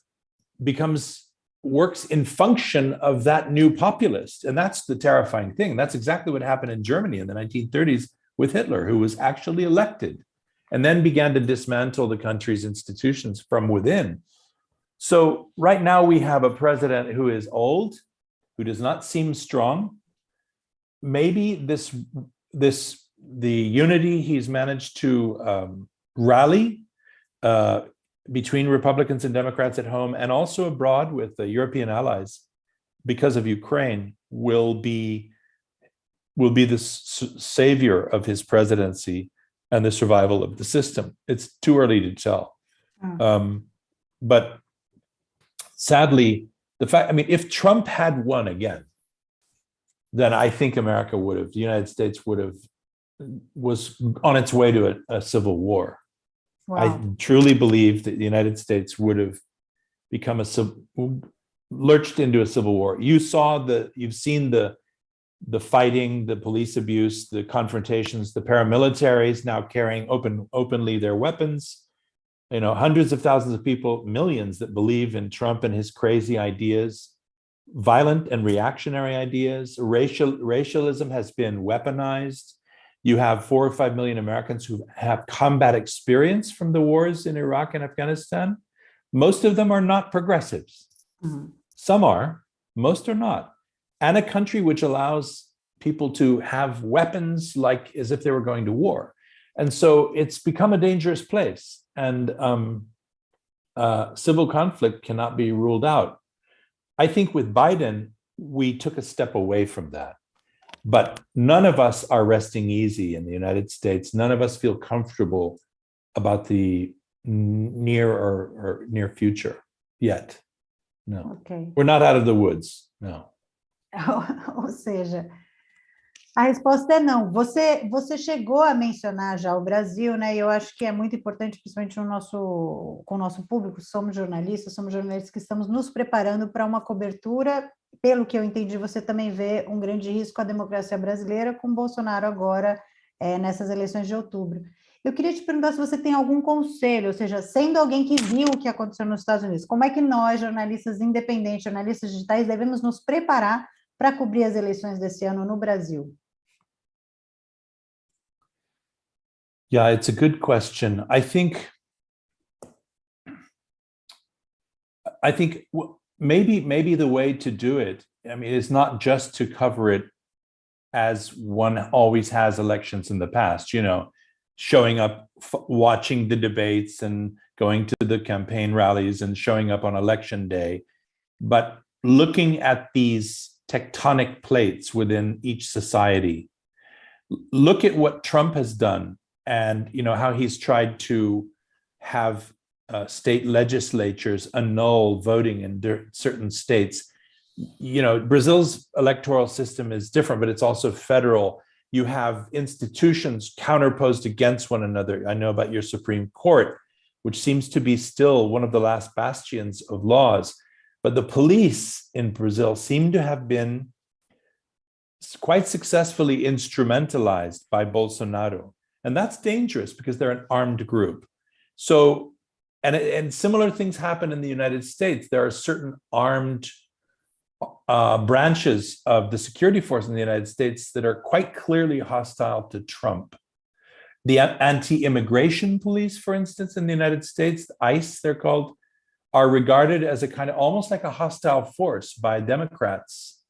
works in function of that new populist. And that's the terrifying thing. That's exactly what happened in Germany in the 1930s with Hitler, who was actually elected and then began to dismantle the country's institutions from within. So right now we have a president who is old, who does not seem strong. Maybe the unity he's managed to rally between Republicans and Democrats at home and also abroad with the European allies because of Ukraine will be the savior of his presidency and the survival of the system. It's too early to tell. But sadly, if Trump had won again, then I think the United States was on its way to a civil war. Wow. I truly believe that the United States would have become lurched into a civil war. You've seen the fighting, the police abuse, the confrontations, the paramilitaries now carrying openly their weapons. Hundreds of thousands of people, millions that believe in Trump and his crazy ideas, violent and reactionary ideas. Racialism has been weaponized. You have 4 or 5 million Americans who have combat experience from the wars in Iraq and Afghanistan. Most of them are not progressives. Mm-hmm. Some are, most are not. And a country which allows people to have weapons like as if they were going to war. And so it's become a dangerous place. And civil conflict cannot be ruled out. I think with Biden, we took a step away from that. But none of us are resting easy in the United States. None of us feel comfortable about the near or near future yet. No. Okay. We're not out of the woods. No. Ou seja, a resposta é não. Você chegou a mencionar já o Brasil, né? E eu acho que é muito importante, principalmente com o nosso público, somos jornalistas que estamos nos preparando para uma cobertura. Pelo que eu entendi, você também vê um grande risco à democracia brasileira com Bolsonaro agora nessas eleições de outubro. Eu queria te perguntar se você tem algum conselho, ou seja, sendo alguém que viu o que aconteceu nos Estados Unidos, como é que nós, jornalistas independentes, jornalistas digitais, devemos nos preparar para cobrir as eleições desse ano no Brasil? Yeah, it's a good question. I think maybe the way to do it, is not just to cover it as one always has elections in the past, showing up, watching the debates and going to the campaign rallies and showing up on election day, but looking at these tectonic plates within each society. Look at what Trump has done and how he's tried to have state legislatures annul voting in certain states. Brazil's electoral system is different, but it's also federal. You have institutions counterposed against one another. I know about your Supreme Court, which seems to be still one of the last bastions of laws. But the police in Brazil seem to have been quite successfully instrumentalized by Bolsonaro. And that's dangerous because they're an armed group. So, and similar things happen in the United States. There are certain armed branches of the security force in the United States that are quite clearly hostile to Trump. The anti-immigration police, for instance, in the United States, ICE, they're called, are regarded as a kind of almost like a hostile force by Democrats.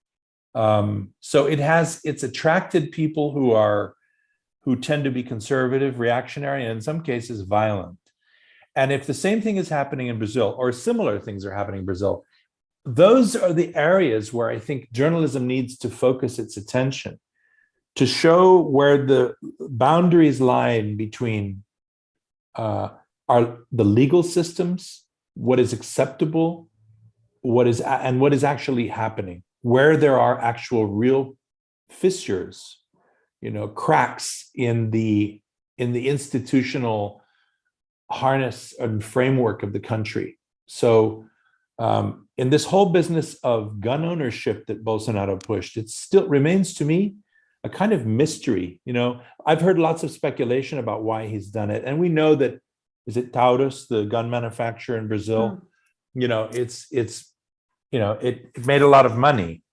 So it's attracted people who are who tend to be conservative, reactionary, and in some cases violent. And if the same thing is happening in Brazil, or similar things are happening in Brazil, those are the areas where I think journalism needs to focus its attention, to show where the boundaries lie between the legal systems, what is acceptable, what is actually happening, where there are actual real fissures, cracks in the institutional harness and framework of the country. So in this whole business of gun ownership that Bolsonaro pushed, it still remains to me a kind of mystery. I've heard lots of speculation about why he's done it. And we know that, is it Taurus, the gun manufacturer in Brazil? It made a lot of money.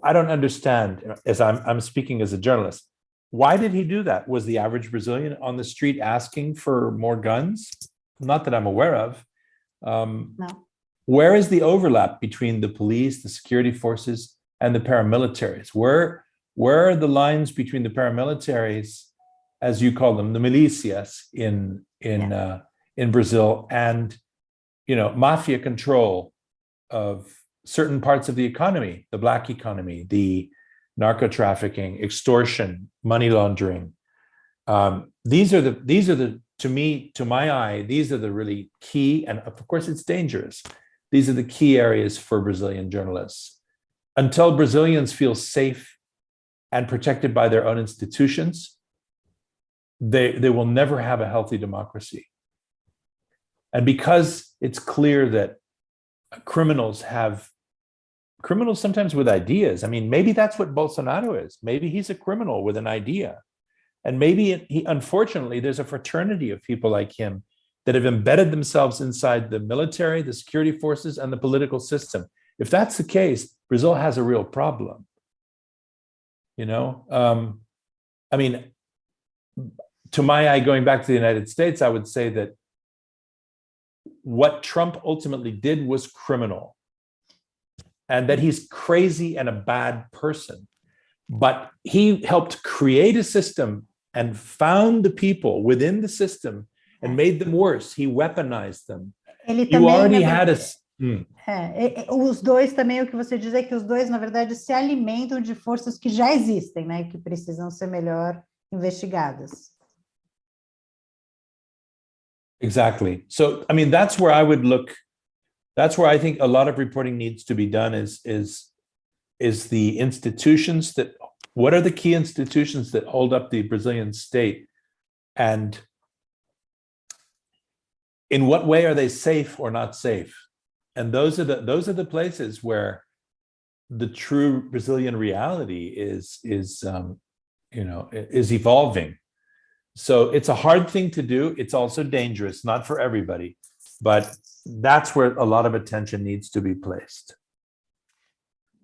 I don't understand, as I'm speaking as a journalist, why did he do that? Was the average Brazilian on the street asking for more guns? Not that I'm aware of. No. Where is the overlap between the police, the security forces, and the paramilitaries? Where are the lines between the paramilitaries, as you call them, the milícias in Brazil, and mafia control of certain parts of the economy, the black economy, the narco trafficking, extortion, money laundering? These are the to my eye, these are the really key, and of course it's dangerous. These are the key areas for Brazilian journalists. Until Brazilians feel safe and protected by their own institutions, they will never have a healthy democracy. And because it's clear that criminals sometimes with ideas. I mean, maybe that's what Bolsonaro is. Maybe he's a criminal with an idea. And maybe unfortunately, there's a fraternity of people like him that have embedded themselves inside the military, the security forces, and the political system. If that's the case, Brazil has a real problem. I mean, to my eye, going back to the United States, I would say that what Trump ultimately did was criminal, and that he's crazy and a bad person. But he helped create a system and found the people within the system and made them worse. He weaponized them. Ele You também, already na had a... Os dois também, o que você diz é que os dois, na verdade, se alimentam de forças que já existem, né, que precisam ser melhor investigadas. Exactly. So, I mean, that's where I would look. That's where I think a lot of reporting needs to be done is the institutions that, what are the key institutions that hold up the Brazilian state? And in what way are they safe or not safe? And those are the places where the true Brazilian reality is evolving. So it's a hard thing to do. It's also dangerous, not for everybody, but that's where a lot of attention needs to be placed.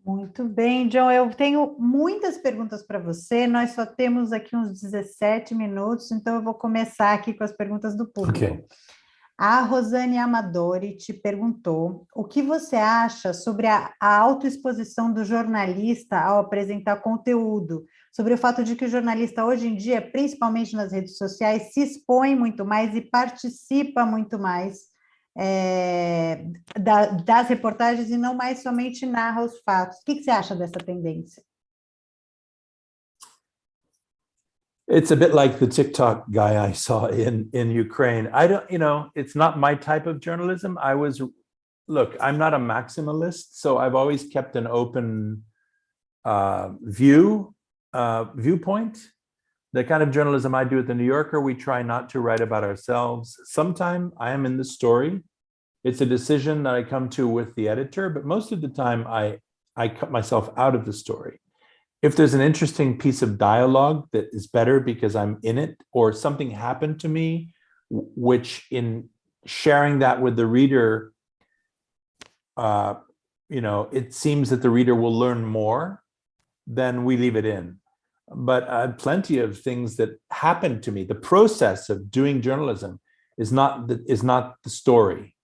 Muito bem, John, eu tenho muitas perguntas para você, nós só temos aqui uns 17 minutos, então eu vou começar aqui com as perguntas do público. Okay. A Rosane Amadori te perguntou o que você acha sobre a autoexposição do jornalista ao apresentar conteúdo, sobre o fato de que o jornalista hoje em dia, principalmente nas redes sociais, se expõe muito mais e participa muito mais das reportagens e não mais somente narra os fatos. O que você acha dessa tendência? It's a bit like the TikTok guy I saw in Ukraine. I don't, it's not my type of journalism. Look, I'm not a maximalist, so I've always kept an open viewpoint. The kind of journalism I do at the New Yorker, we try not to write about ourselves. Sometimes I am in the story. It's a decision that I come to with the editor, but most of the time I cut myself out of the story. If there's an interesting piece of dialogue that is better because I'm in it, or something happened to me, which in sharing that with the reader, it seems that the reader will learn more, then we leave it in. But plenty of things that happened to me. The process of doing journalism is not the story.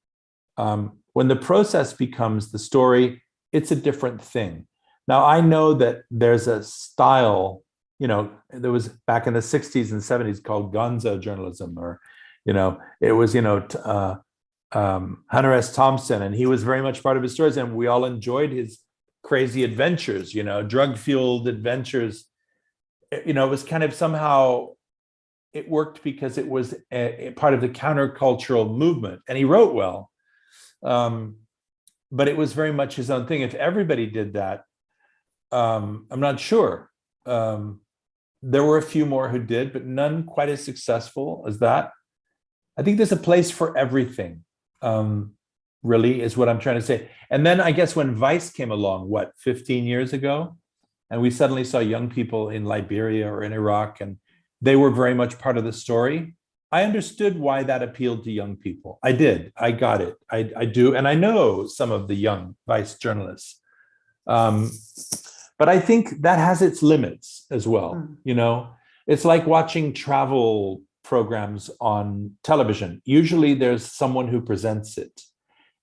When the process becomes the story, it's a different thing. Now, I know that there's a style there was back in the 60s and 70s called gonzo journalism, or, it was, Hunter S. Thompson, and he was very much part of his stories, and we all enjoyed his crazy adventures, drug-fueled adventures. It was kind of somehow, it worked because it was a part of the countercultural movement, and he wrote well. But it was very much his own thing. If everybody did that, I'm not sure. There were a few more who did, but none quite as successful as that. I think there's a place for everything, really, is what I'm trying to say. And then I guess when Vice came along, 15 years ago, and we suddenly saw young people in Liberia or in Iraq, and they were very much part of the story. I understood why that appealed to young people. I did. I got it. I do. And I know some of the young Vice journalists. But I think that has its limits as well. It's like watching travel programs on television. Usually there's someone who presents it.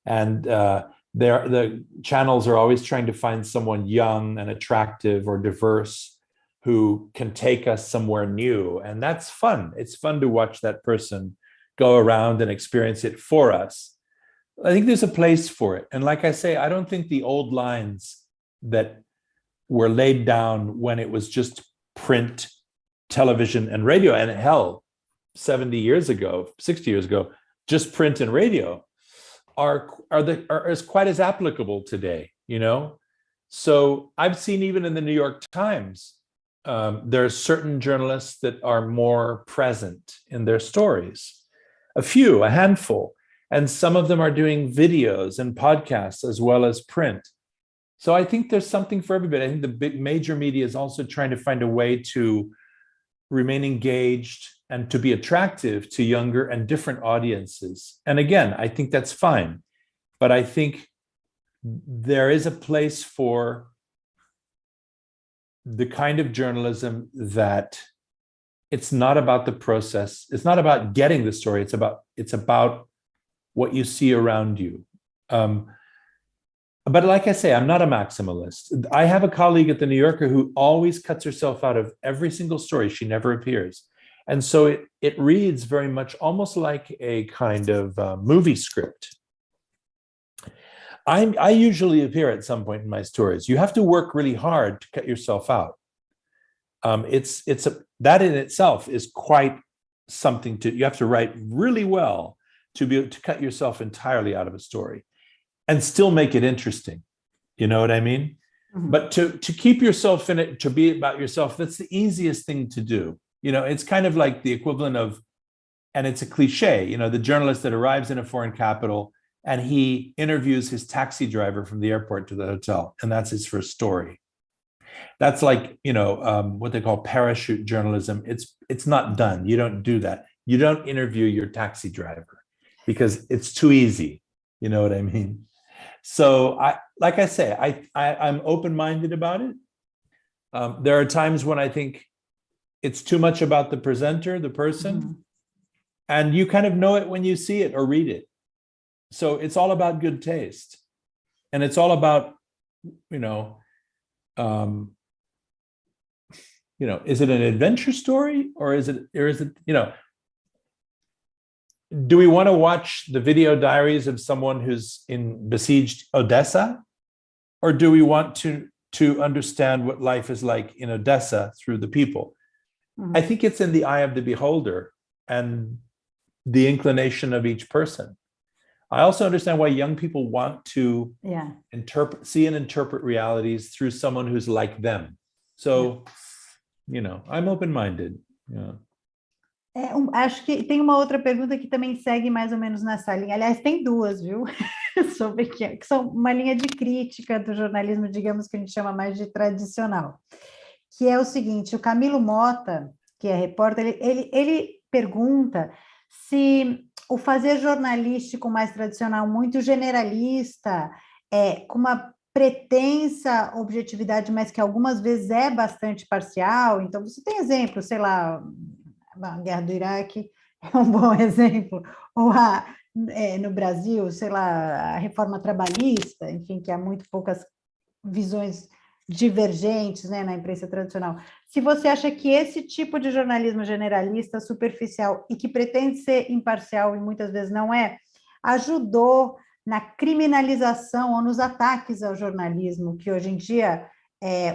And the channels are always trying to find someone young and attractive or diverse who can take us somewhere new. And that's fun. It's fun to watch that person go around and experience it for us. I think there's a place for it. And like I say, I don't think the old lines that were laid down when it was just print, television, and radio, and hell, 70 years ago, 60 years ago, just print and radio, are as quite as applicable today, So I've seen even in the New York Times, there are certain journalists that are more present in their stories. A handful, and some of them are doing videos and podcasts as well as print. So I think there's something for everybody. I think the big major media is also trying to find a way to remain engaged and to be attractive to younger and different audiences. And again, I think that's fine. But I think there is a place for the kind of journalism that it's not about the process. It's not about getting the story. It's about what you see around you. But like I say, I'm not a maximalist. I have a colleague at the New Yorker who always cuts herself out of every single story. She never appears. And so it reads very much almost like a kind of movie script. I usually appear at some point in my stories. You have to work really hard to cut yourself out. That in itself is quite something you have to write really well to be able to cut yourself entirely out of a story and still make it interesting. You know what I mean? Mm-hmm. But to keep yourself in it, to be about yourself, that's the easiest thing to do. It's kind of like the equivalent of, and it's a cliche, the journalist that arrives in a foreign capital and he interviews his taxi driver from the airport to the hotel, and that's his first story. That's like, what they call parachute journalism. It's not done. You don't do that. You don't interview your taxi driver because it's too easy. You know what I mean? So like I say, I'm open-minded about it. There are times when I think it's too much about the presenter, the person, mm-hmm. and you kind of know it when you see it or read it. So it's all about good taste, and it's all about, is it an adventure story or is it, do we want to watch the video diaries of someone who's in besieged Odessa, or do we want to understand what life is like in Odessa through the people? Mm-hmm. I think it's in the eye of the beholder and the inclination of each person. I also understand why young people want to see and interpret realities through someone who's like them. So, I'm open-minded. Yeah. Acho que tem uma outra pergunta que também segue mais ou menos nessa linha. Aliás, tem duas, viu? Sobre que são uma linha de crítica do jornalismo, digamos que a gente chama mais de tradicional. Que é o seguinte, o Camilo Mota, que é repórter, ele pergunta se o fazer jornalístico mais tradicional, muito generalista, com uma pretensa objetividade, mas que algumas vezes é bastante parcial. Então, você tem exemplos, sei lá, a Guerra do Iraque é um bom exemplo, ou no Brasil, sei lá, a reforma trabalhista, enfim, que há muito poucas visões divergentes, né, na imprensa tradicional. Se você acha que esse tipo de jornalismo generalista, superficial e que pretende ser imparcial e muitas vezes não é, ajudou na criminalização ou nos ataques ao jornalismo, que hoje em dia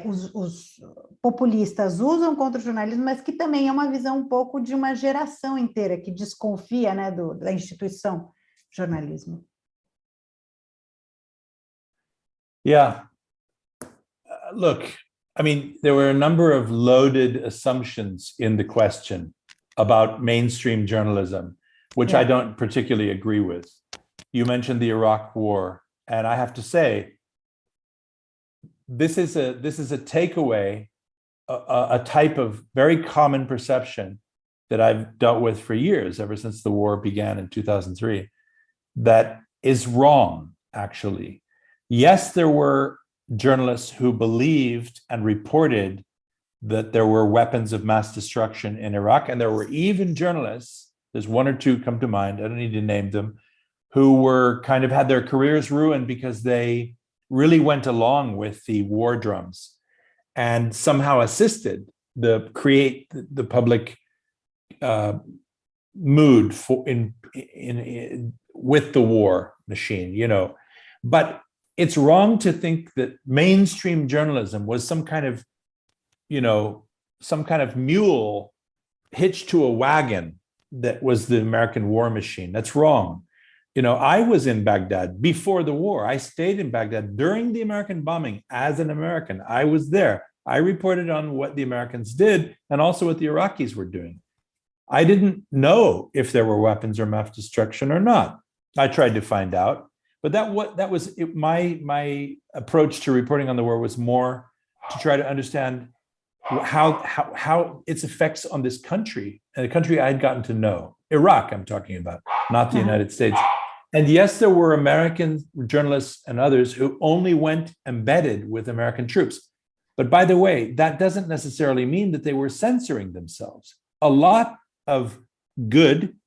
os populistas usam contra o jornalismo, mas que também é uma visão um pouco de uma geração inteira que desconfia, né, da instituição jornalismo. Yeah. Look, I mean, there were a number of loaded assumptions in the question about mainstream journalism, which I don't particularly agree with. You mentioned the Iraq War, and I have to say, this is a takeaway, a type of very common perception that I've dealt with for years, ever since the war began in 2003, that is wrong, actually. Yes, there were journalists who believed and reported that there were weapons of mass destruction in Iraq, and there were even journalists, there's one or two come to mind, I don't need to name them, who were kind of had their careers ruined because they really went along with the war drums and somehow assisted the public mood with the war machine, you know. But it's wrong to think that mainstream journalism was some kind of mule hitched to a wagon that was the American war machine. That's wrong. You know, I was in Baghdad before the war. I stayed in Baghdad during the American bombing as an American. I was there. I reported on what the Americans did and also what the Iraqis were doing. I didn't know if there were weapons of mass destruction or not. I tried to find out, but that was it. My approach to reporting on the war was more to try to understand how its effects on this country, and the country I had gotten to know, Iraq, I'm talking about, not the United States. And yes, there were American journalists and others who only went embedded with American troops. But by the way, that doesn't necessarily mean that they were censoring themselves. A lot of good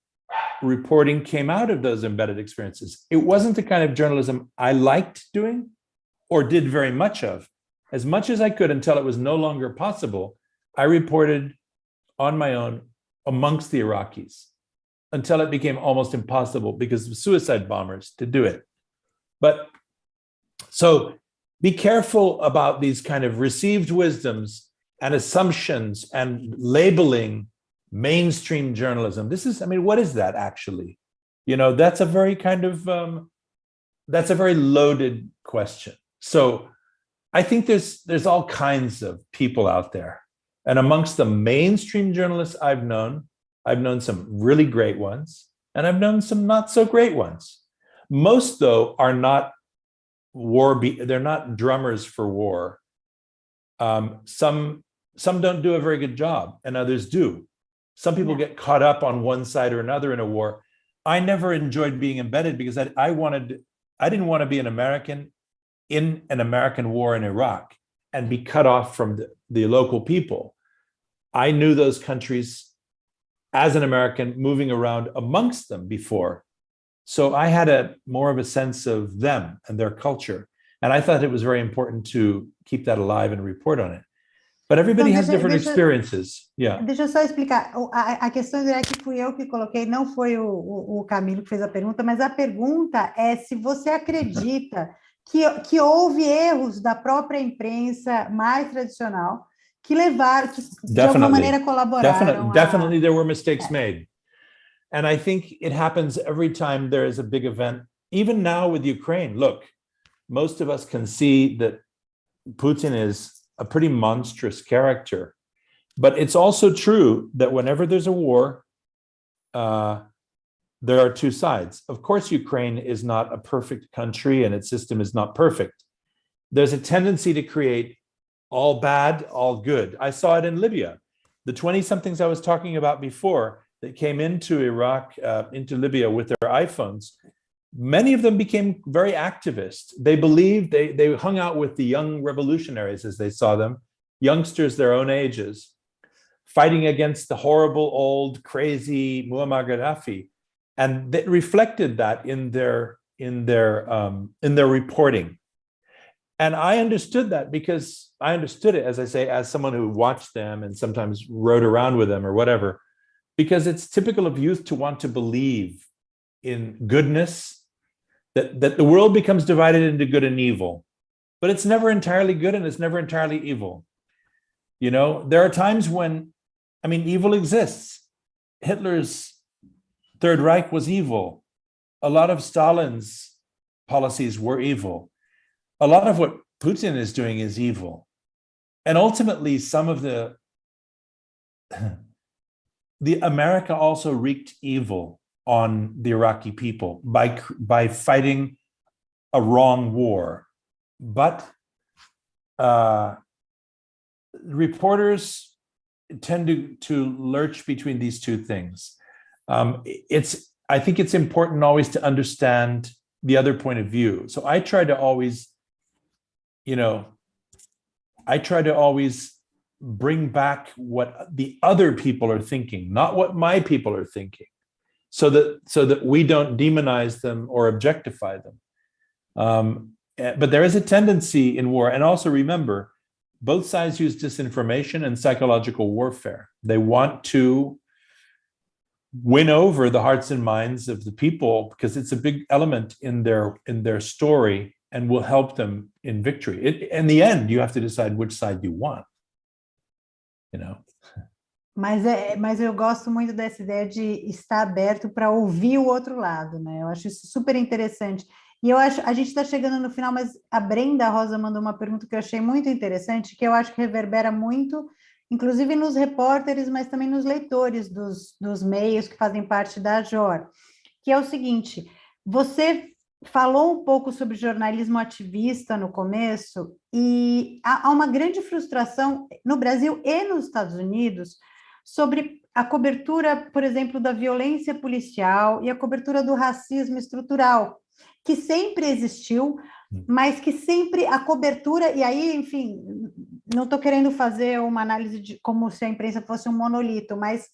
reporting came out of those embedded experiences. It wasn't the kind of journalism I liked doing or did very much of. As much as I could until it was no longer possible, I reported on my own amongst the Iraqis until it became almost impossible because of suicide bombers to do it. But so be careful about these kind of received wisdoms and assumptions and labeling mainstream journalism. This is, I mean, what is that actually? You know, that's a very kind of, that's a very loaded question. So I think there's all kinds of people out there. And amongst the mainstream journalists I've known some really great ones, and I've known some not so great ones. Most, though, are not they're not drummers for war. Some don't do a very good job, and others do. Some people get caught up on one side or another in a war. I never enjoyed being embedded because I didn't want to be an American in an American war in Iraq and be cut off from the local people. I knew those countries as an American moving around amongst them before. So I had more of a sense of them and their culture. And I thought it was very important to keep that alive and report on it. But everybody has different experiences. Yeah. Deixa eu só explicar. A questão é que fui eu que coloquei, não foi o Camilo que fez a pergunta, mas a pergunta é se você acredita que houve erros da própria imprensa mais tradicional que levaram, que de alguma maneira colaboraram. Definitely there were mistakes made. And I think it happens every time there is a big event. Even now with Ukraine, look, most of us can see that Putin is a pretty monstrous character. But it's also true that whenever there's a war, there are two sides. Of course, Ukraine is not a perfect country and its system is not perfect. There's a tendency to create all bad, all good. I saw it in Libya. The 20-somethings I was talking about before that came into Iraq, into Libya with their iPhones, many of them became very activist. They believed, they hung out with the young revolutionaries as they saw them, youngsters their own ages, fighting against the horrible, old, crazy Muammar Gaddafi. And they reflected that in their reporting. And I understood that because I understood it, as I say, as someone who watched them and sometimes rode around with them or whatever, because it's typical of youth to want to believe in goodness, that the world becomes divided into good and evil, but it's never entirely good and it's never entirely evil. You know, there are times when, I mean, evil exists. Hitler's Third Reich was evil. A lot of Stalin's policies were evil. A lot of what Putin is doing is evil. And ultimately, some of the America also wreaked evil on the Iraqi people by fighting a wrong war. But reporters tend to lurch between these two things. I think it's important always to understand the other point of view. So I try to always, bring back what the other people are thinking, not what my people are thinking, so that we don't demonize them or objectify them. But there is a tendency in war, and also remember, both sides use disinformation and psychological warfare. They want to win over the hearts and minds of the people because it's a big element in their story and will help them in victory. In the end, you have to decide which side you want. Mas eu gosto muito dessa ideia de estar aberto para ouvir o outro lado, né? Eu acho isso super interessante. E eu acho, a gente está chegando no final, mas a Brenda Rosa mandou uma pergunta que eu achei muito interessante, que eu acho que reverbera muito, inclusive nos repórteres, mas também nos leitores dos meios que fazem parte da JOR, que é o seguinte: você falou um pouco sobre jornalismo ativista no começo, e há uma grande frustração no Brasil e nos Estados Unidos sobre a cobertura, por exemplo, da violência policial e a cobertura do racismo estrutural, que sempre existiu, mas que sempre a cobertura, e aí, enfim, não estou querendo fazer uma análise de como se a imprensa fosse um monolito, mas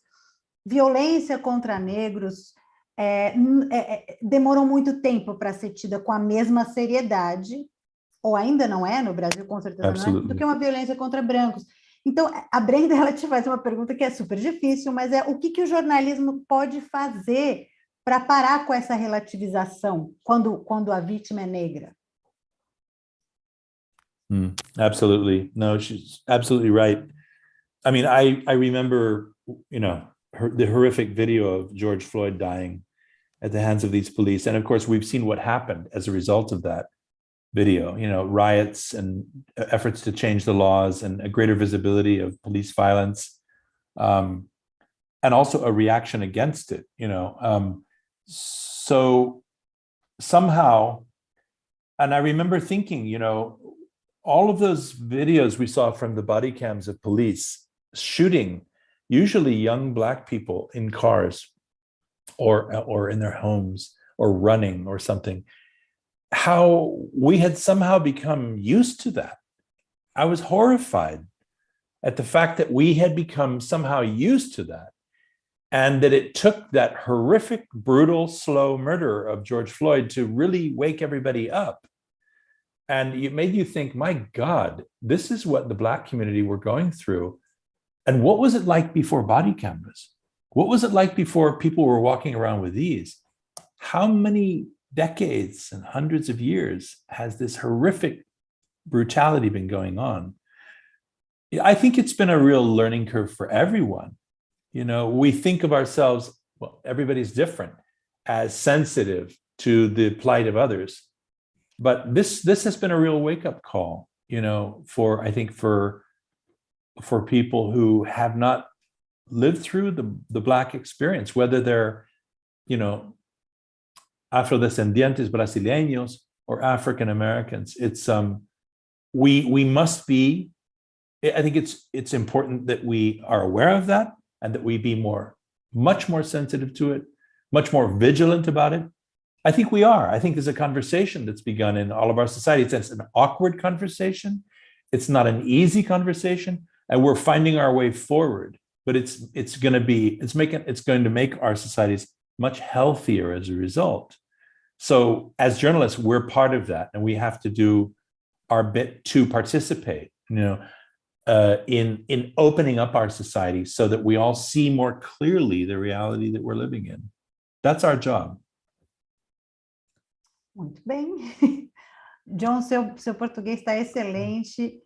violência contra negros demorou muito tempo para ser tida com a mesma seriedade, ou ainda não é, no Brasil com certeza não é, do que uma violência contra brancos. Então, a Brenda, ela te faz uma pergunta que é super difícil, mas o que o jornalismo pode fazer para parar com essa relativização quando a vítima é negra? Absolutely. No, she's absolutely right. I mean, I remember, the horrific video of George Floyd dying at the hands of these police. And of course, we've seen what happened as a result of that video, riots and efforts to change the laws and a greater visibility of police violence, and also a reaction against it, So somehow, and I remember thinking, all of those videos we saw from the body cams of police shooting, usually young Black people in cars or in their homes or running or something, how we had somehow become used to that. I was horrified at the fact that we had become somehow used to that, and that it took that horrific, brutal, slow murder of George Floyd to really wake everybody up. And it made you think, my God, this is what the Black community were going through. And what was it like before body cameras? What was it like before people were walking around with these? How many decades and hundreds of years has this horrific brutality been going on? I think it's been a real learning curve for everyone. We think of ourselves, well, everybody's different, as sensitive to the plight of others. But this has been a real wake-up call, for people who have not lived through the Black experience, whether they're, Afrodescendientes Brasileños or African Americans. It's we must be. I think it's important that we are aware of that and that we be much more sensitive to it, much more vigilant about it. I think we are. I think there's a conversation that's begun in all of our societies. It's an awkward conversation. It's not an easy conversation, and we're finding our way forward. But it's going to make our societies much healthier as a result. So as journalists, we're part of that, and we have to do our bit to participate, in opening up our society so that we all see more clearly the reality that we're living in. That's our job. Muito bem. Jon, seu português está excelente.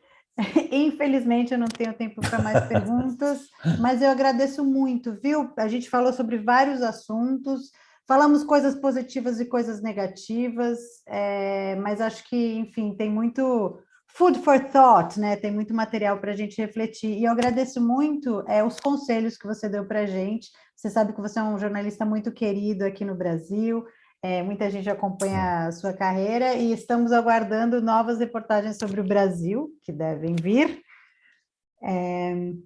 Infelizmente, eu não tenho tempo para mais perguntas, mas eu agradeço muito, viu? A gente falou sobre vários assuntos, falamos coisas positivas e coisas negativas, mas acho que, enfim, tem muito food for thought, né? Tem muito material para a gente refletir. E eu agradeço muito os conselhos que você deu para a gente. Você sabe que você é um jornalista muito querido aqui no Brasil. Muita gente acompanha a sua carreira e estamos aguardando novas reportagens sobre o Brasil, que devem vir.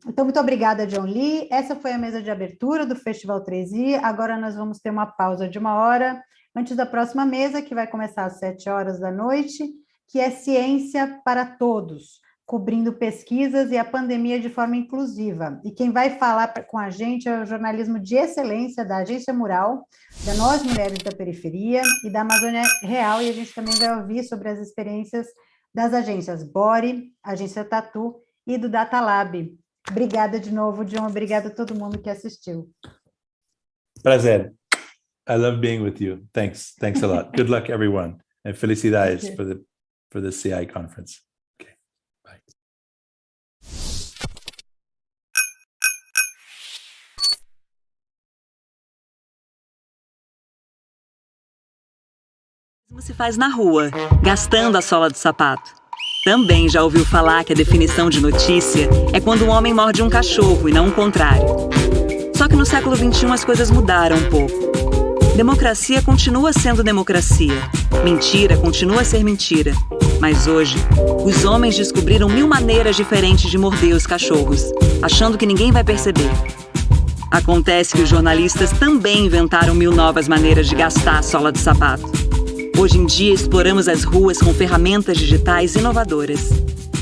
Então, muito obrigada, Jon Lee. Essa foi a mesa de abertura do Festival 3i. Agora nós vamos ter uma pausa de 1 hora, antes da próxima mesa, que vai começar às 7 horas da noite, que é Ciência para Todos, cobrindo pesquisas e a pandemia de forma inclusiva. E quem vai falar com a gente é o jornalismo de excelência da Agência Mural, da Nós Mulheres da Periferia e da Amazônia Real, e a gente também vai ouvir sobre as experiências das agências Bore, Agência Tatu e do Data Lab. Obrigada de novo, Jon, obrigada a todo mundo que assistiu. Prazer. I love being with you. Thanks a lot. Good luck, everyone. And felicidades for the CI conference. Se faz na rua, gastando a sola do sapato. Também já ouviu falar que a definição de notícia é quando um homem morde um cachorro e não o contrário. Só que no século XXI as coisas mudaram um pouco. Democracia continua sendo democracia. Mentira continua a ser mentira. Mas hoje, os homens descobriram 1000 maneiras diferentes de morder os cachorros, achando que ninguém vai perceber. Acontece que os jornalistas também inventaram 1000 novas maneiras de gastar a sola do sapato. Hoje em dia, exploramos as ruas com ferramentas digitais inovadoras,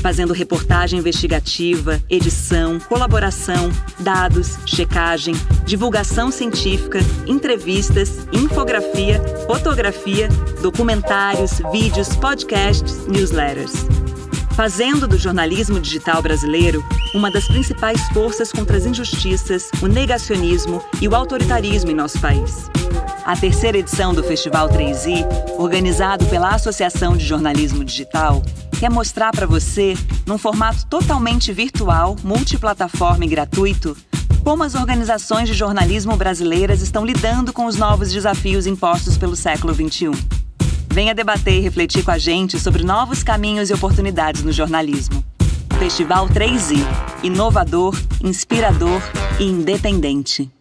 fazendo reportagem investigativa, edição, colaboração, dados, checagem, divulgação científica, entrevistas, infografia, fotografia, documentários, vídeos, podcasts, newsletters. Fazendo do jornalismo digital brasileiro uma das principais forças contra as injustiças, o negacionismo e o autoritarismo em nosso país. A 3ª edição do Festival 3i, organizado pela Associação de Jornalismo Digital, quer mostrar para você, num formato totalmente virtual, multiplataforma e gratuito, como as organizações de jornalismo brasileiras estão lidando com os novos desafios impostos pelo século XXI. Venha debater e refletir com a gente sobre novos caminhos e oportunidades no jornalismo. Festival 3i, inovador, inspirador e independente.